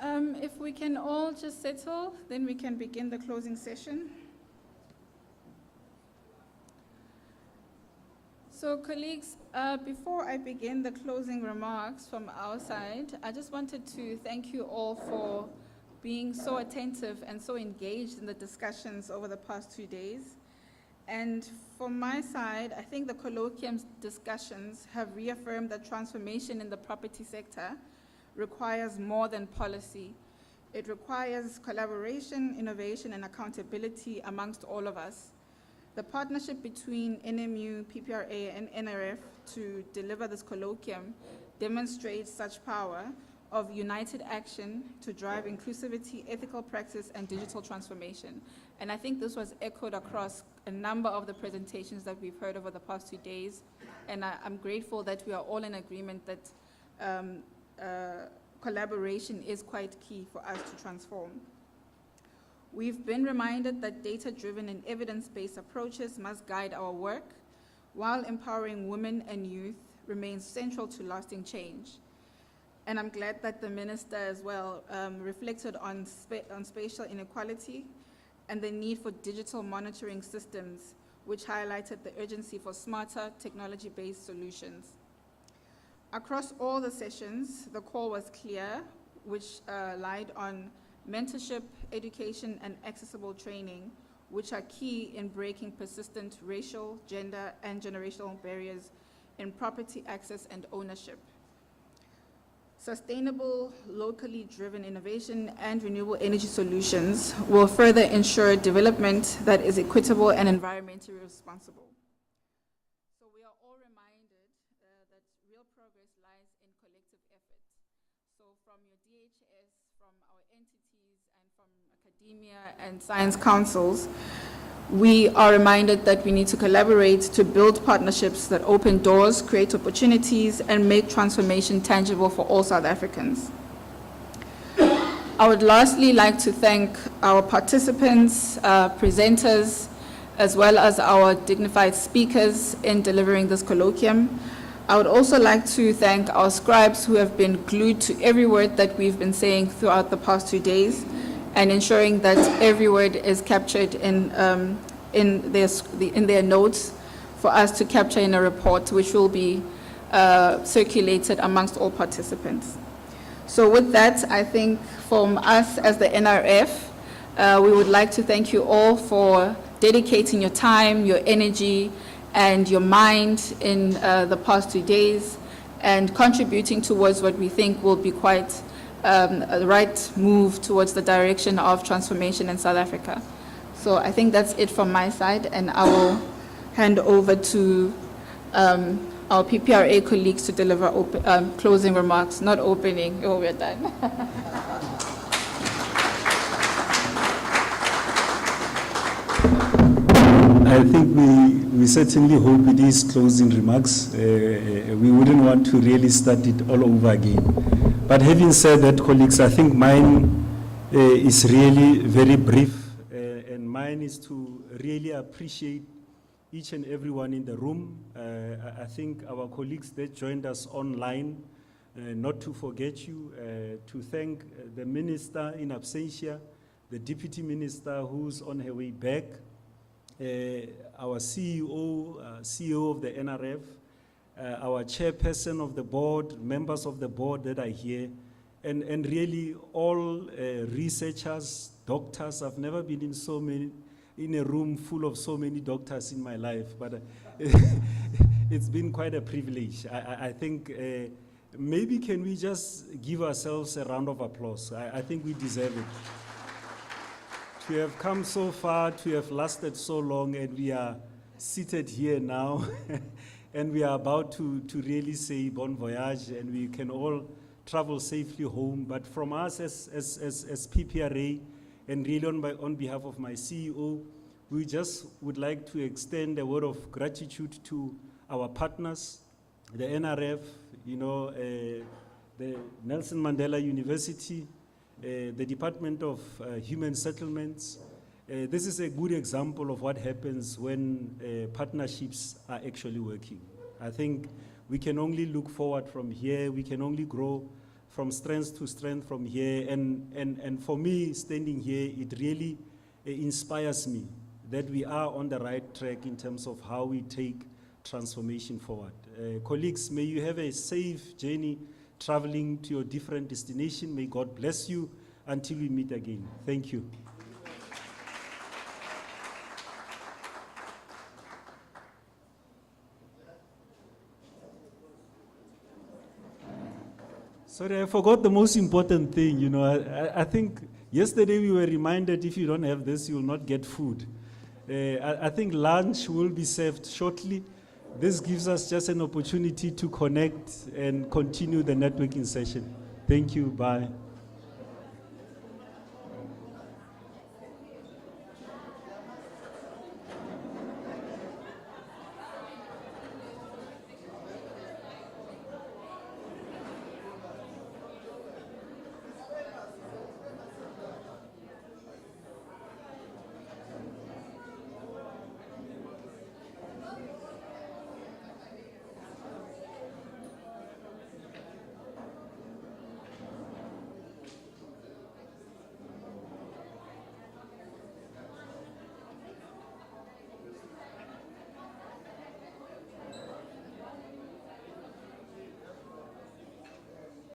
If we can all just settle, then we can begin the closing session. So colleagues, before I begin the closing remarks from our side, I just wanted to thank you all for being so attentive and so engaged in the discussions over the past 2 days. And from my side, I think the colloquium discussions have reaffirmed that transformation in the property sector requires more than policy. It requires collaboration, innovation, and accountability amongst all of us. The partnership between NMU, PPRA, and NRF to deliver this colloquium demonstrates such power of united action to drive inclusivity, ethical practice, and digital transformation. And I think this was echoed across a number of the presentations that we've heard over the past 2 days. And I'm grateful that we are all in agreement that collaboration is quite key for us to transform. We've been reminded that data-driven and evidence-based approaches must guide our work, while empowering women and youth remains central to lasting change. And I'm glad that the Minister as well reflected on spatial inequality and the need for digital monitoring systems, which highlighted the urgency for smarter technology-based solutions. Across all the sessions, the call was clear, which relied on mentorship, education, and accessible training, which are key in breaking persistent racial, gender, and generational barriers in property access and ownership. Sustainable, locally driven innovation and renewable energy solutions will further ensure development that is equitable and environmentally responsible. So we are all reminded that real progress lies in collective effort. So from your DHS, from our entities, and from academia and science councils, we are reminded that we need to collaborate to build partnerships that open doors, create opportunities, and make transformation tangible for all South Africans. I would lastly like to thank our participants, presenters, as well as our dignified speakers in delivering this colloquium. I would also like to thank our scribes who have been glued to every word that we've been saying throughout the past 2 days, and ensuring that every word is captured in their notes for us to capture in a report, which will be circulated amongst all participants. So with that, I think from us as the NRF, we would like to thank you all for dedicating your time, your energy, and your mind in the past 2 days, and contributing towards what we think will be quite a right move towards the direction of transformation in South Africa. So I think that's it from my side, and I will hand over to our PPRA colleagues to deliver closing remarks, not opening. Oh, we're done. I think we certainly hope it is closing remarks. We wouldn't want to really start it all over again. But having said that, colleagues, I think mine is really very brief, and mine is to really appreciate each and everyone in the room. I think our colleagues that joined us online, not to forget you, to thank the Minister in absentia, the Deputy Minister who's on her way back, our CEO of the NRF, our chairperson of the board, members of the board that are here, and really all researchers, doctors. I've never been in a room full of so many doctors in my life, but it's been quite a privilege. I think maybe can we just give ourselves a round of applause? I think we deserve it. To have come so far, to have lasted so long, and we are seated here now, and we are about to really say bon voyage, and we can all travel safely home. But from us as PPRA, and really on behalf of my CEO, we just would like to extend a word of gratitude to our partners, the NRF, the Nelson Mandela University, the Department of Human Settlements. This is a good example of what happens when partnerships are actually working. I think we can only look forward from here. We can only grow from strength to strength from here. And for me, standing here, it really inspires me that we are on the right track in terms of how we take transformation forward. Colleagues, may you have a safe journey traveling to your different destination. May God bless you until we meet again. Thank you. Sorry, I forgot the most important thing. You know, I think yesterday we were reminded if you don't have this, you will not get food. I think lunch will be served shortly. This gives us just an opportunity to connect and continue the networking session. Thank you. Bye.